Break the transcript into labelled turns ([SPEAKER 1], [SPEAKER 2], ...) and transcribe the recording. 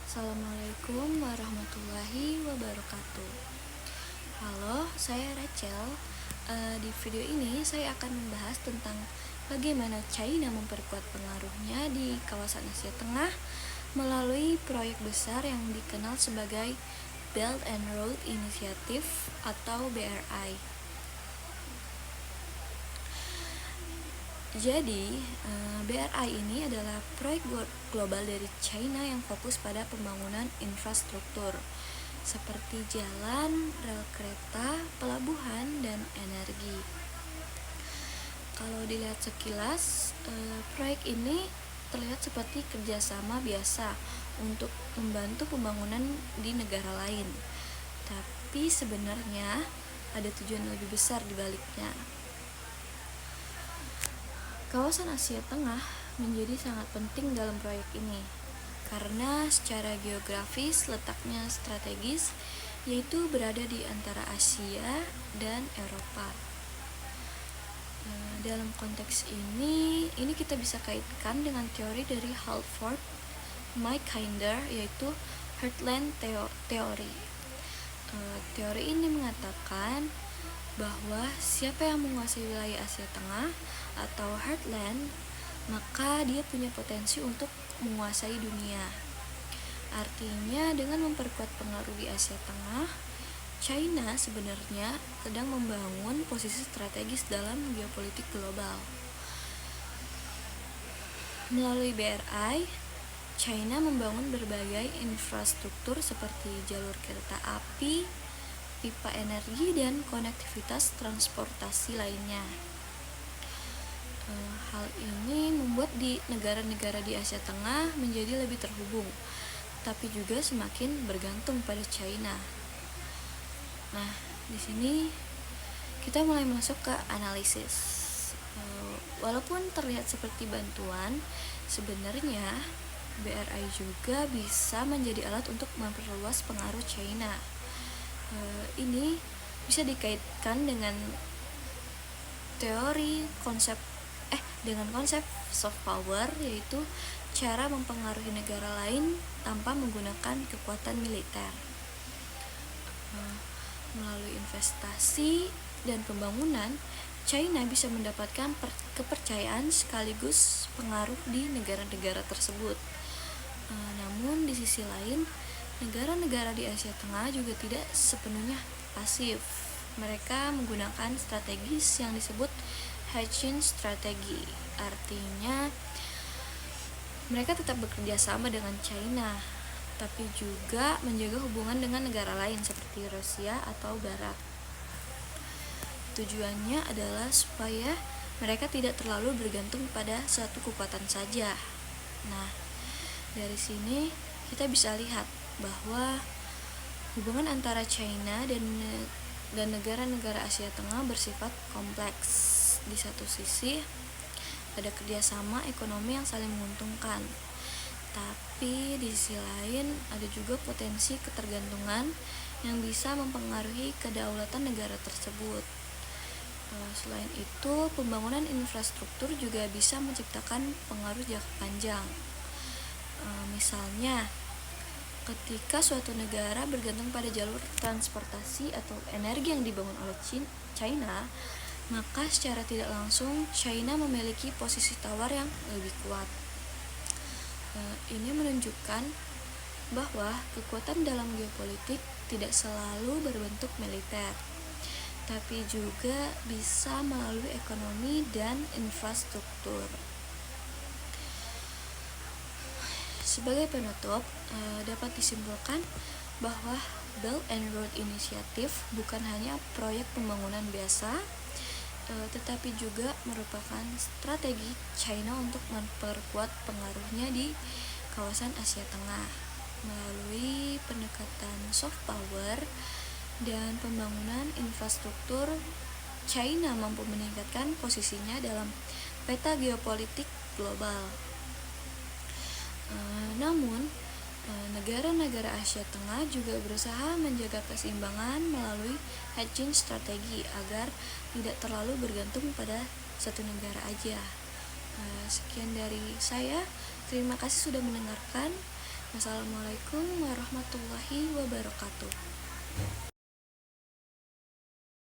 [SPEAKER 1] Assalamualaikum warahmatullahi wabarakatuh. Halo, saya Rachel. Di video ini saya akan membahas tentang bagaimana China memperkuat pengaruhnya di kawasan Asia Tengah melalui proyek besar yang dikenal sebagai Belt and Road Initiative atau BRI. Jadi, BRI ini adalah proyek global dari China yang fokus pada pembangunan infrastruktur seperti jalan, rel kereta, pelabuhan, dan energi. Kalau dilihat sekilas, proyek ini terlihat seperti kerjasama biasa untuk membantu pembangunan di negara lain. Tapi sebenarnya ada tujuan lebih besar di baliknya. Kawasan Asia Tengah menjadi sangat penting dalam proyek ini karena secara geografis letaknya strategis, yaitu berada di antara Asia dan Eropa. Dalam konteks ini kita bisa kaitkan dengan teori dari Halford Mackinder, yaitu Heartland Theory. Teori ini mengatakan bahwa siapa yang menguasai wilayah Asia Tengah atau Heartland, maka dia punya potensi untuk menguasai dunia. Artinya dengan memperkuat pengaruh di Asia Tengah, China sebenarnya sedang membangun posisi strategis dalam geopolitik global. Melalui BRI, China membangun berbagai infrastruktur seperti jalur kereta api, pipa energi, dan konektivitas transportasi lainnya. Hal ini membuat di negara-negara di Asia Tengah menjadi lebih terhubung, tapi juga semakin bergantung pada China. Nah, di sini kita mulai masuk ke analisis. Walaupun terlihat seperti bantuan, sebenarnya BRI juga bisa menjadi alat untuk memperluas pengaruh China. Ini bisa dikaitkan dengan konsep soft power, yaitu cara mempengaruhi negara lain tanpa menggunakan kekuatan militer. Melalui investasi dan pembangunan, China bisa mendapatkan kepercayaan sekaligus pengaruh di negara-negara tersebut. Namun di sisi lain, negara-negara di Asia Tengah juga tidak sepenuhnya pasif. Mereka menggunakan strategi yang disebut Haichin strategi. Artinya mereka tetap bekerja sama dengan China, tapi juga menjaga hubungan dengan negara lain seperti Rusia atau Barat. Tujuannya adalah supaya mereka tidak terlalu bergantung pada satu kekuatan saja. Nah, dari sini kita bisa lihat bahwa hubungan antara China dan negara-negara Asia Tengah bersifat kompleks. Di satu sisi ada kerjasama ekonomi yang saling menguntungkan, tapi di sisi lain ada juga potensi ketergantungan yang bisa mempengaruhi kedaulatan negara tersebut. Selain itu, pembangunan infrastruktur juga bisa menciptakan pengaruh jangka panjang. Misalnya, ketika suatu negara bergantung pada jalur transportasi atau energi yang dibangun oleh China, maka secara tidak langsung China memiliki posisi tawar yang lebih kuat. Ini menunjukkan bahwa kekuatan dalam geopolitik tidak selalu berbentuk militer, tapi juga bisa melalui ekonomi dan infrastruktur. Sebagai penutup, dapat disimpulkan bahwa Belt and Road Initiative bukan hanya proyek pembangunan biasa, tetapi juga merupakan strategi China untuk memperkuat pengaruhnya di kawasan Asia Tengah melalui pendekatan soft power dan pembangunan infrastruktur. China mampu meningkatkan posisinya dalam peta geopolitik global. Namun, negara-negara Asia Tengah juga berusaha menjaga keseimbangan melalui hedging strategi agar tidak terlalu bergantung pada satu negara aja. Sekian dari saya. Terima kasih sudah mendengarkan. Wassalamualaikum warahmatullahi wabarakatuh.